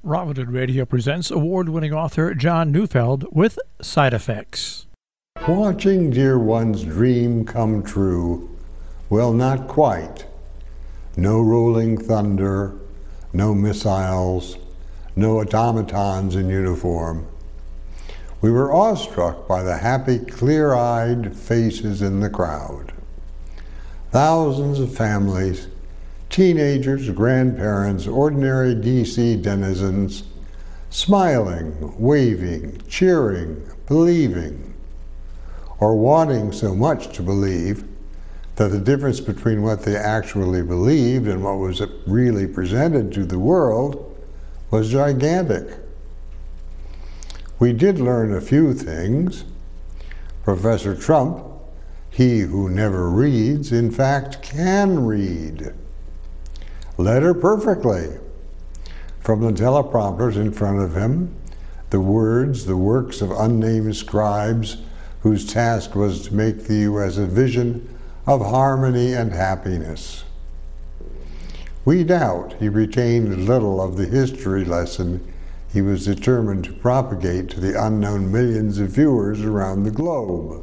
Robinhood Radio presents award-winning author John Neufeld with Side Effects. Watching dear one's dream come true, well, not quite. No rolling thunder, no missiles, no automatons in uniform. We were awestruck by the happy, clear-eyed faces in the crowd. Thousands of families, teenagers, grandparents, ordinary D.C. denizens, smiling, waving, cheering, believing, or wanting so much to believe that the difference between what they actually believed and what was really presented to the world was gigantic. We did learn a few things. Professor Trump, he who never reads, in fact can read. Letter perfectly. From the teleprompters in front of him, the words, the works of unnamed scribes whose task was to make the U.S. a vision of harmony and happiness. We doubt he retained little of the history lesson he was determined to propagate to the unknown millions of viewers around the globe.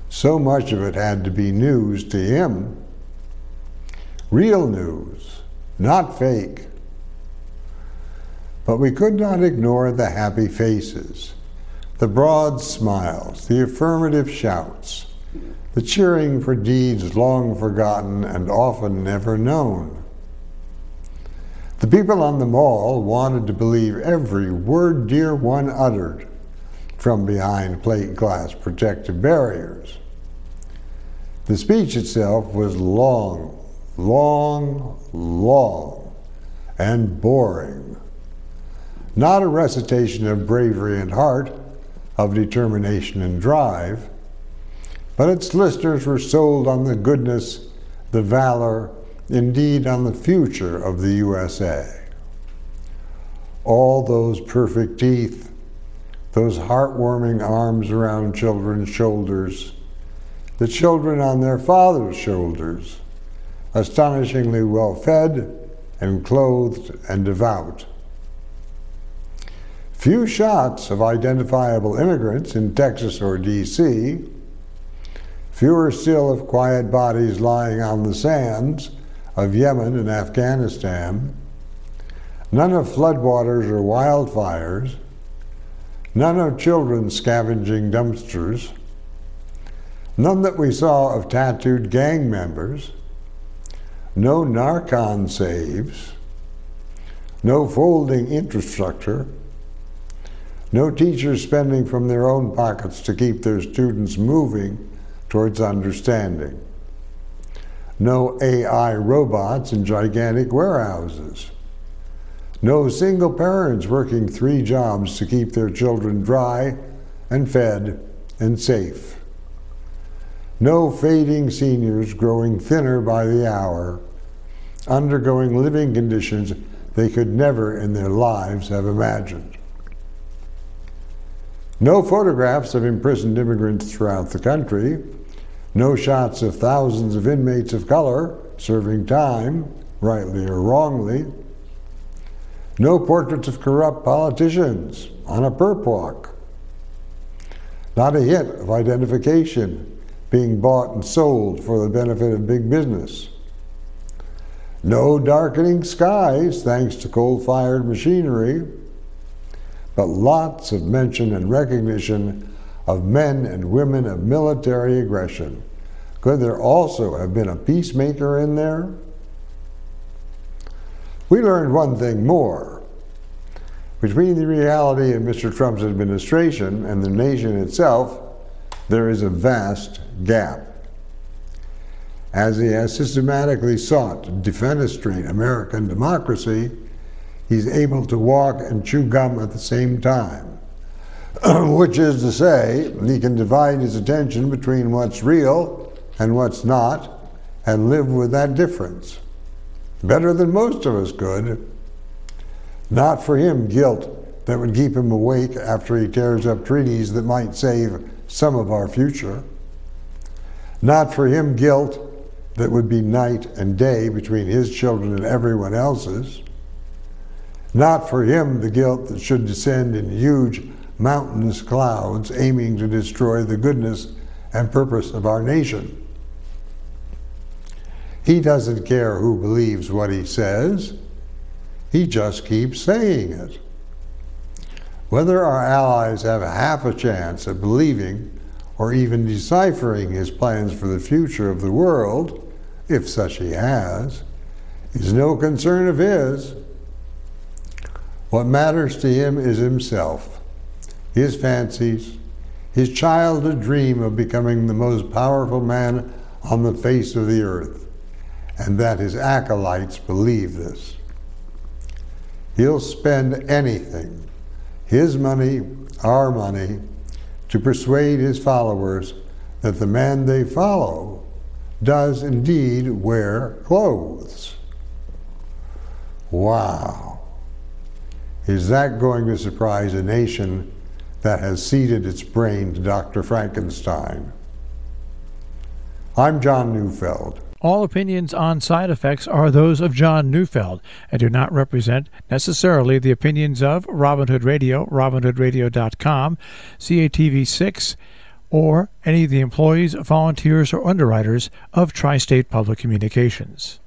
So much of it had to be news to him. Real news, not fake. But we could not ignore the happy faces, the broad smiles, the affirmative shouts, the cheering for deeds long forgotten and often never known. The people on the mall wanted to believe every word dear one uttered from behind plate glass protective barriers. The speech itself was long, and boring. Not a recitation of bravery and heart, of determination and drive, but its listeners were sold on the goodness, the valor, indeed on the future of the USA. All those perfect teeth, those heartwarming arms around children's shoulders, the children on their father's shoulders, astonishingly well fed and clothed and devout. Few shots of identifiable immigrants in Texas or D.C., fewer still of quiet bodies lying on the sands of Yemen and Afghanistan, none of floodwaters or wildfires, none of children scavenging dumpsters, none that we saw of tattooed gang members, no Narcon saves, no folding infrastructure, no teachers spending from their own pockets to keep their students moving towards understanding, no AI robots in gigantic warehouses, no single parents working 3 jobs to keep their children dry and fed and safe, no fading seniors growing thinner by the hour, undergoing living conditions they could never in their lives have imagined. No photographs of imprisoned immigrants throughout the country, no shots of thousands of inmates of color serving time, rightly or wrongly, no portraits of corrupt politicians on a perp walk, not a hint of identification being bought and sold for the benefit of big business. No darkening skies thanks to coal-fired machinery, but lots of mention and recognition of men and women of military aggression. Could there also have been a peacemaker in there? We learned one thing more. Between the reality of Mr. Trump's administration and the nation itself, there is a vast gap. As he has systematically sought to defenestrate American democracy, he's able to walk and chew gum at the same time, which is to say, he can divide his attention between what's real and what's not, and live with that difference. Better than most of us could. Not for him guilt that would keep him awake after he tears up treaties that might save some of our future. Not for him guilt that would be night and day between his children and everyone else's. Not for him the guilt that should descend in huge mountainous clouds aiming to destroy the goodness and purpose of our nation. He doesn't care who believes what he says. He just keeps saying it. Whether our allies have half a chance at believing or even deciphering his plans for the future of the world, if such he has, is no concern of his. What matters to him is himself, his fancies, his childhood dream of becoming the most powerful man on the face of the earth, and that his acolytes believe this. He'll spend anything, his money, our money, to persuade his followers that the man they follow does indeed wear clothes. Wow. Is that going to surprise a nation that has ceded its brain to Dr. Frankenstein? I'm John Neufeld. All opinions on side effects are those of John Neufeld and do not represent necessarily the opinions of Robin Hood Radio, robinhoodradio.com, CATV6, or any of the employees, volunteers, or underwriters of Tri-State Public Communications.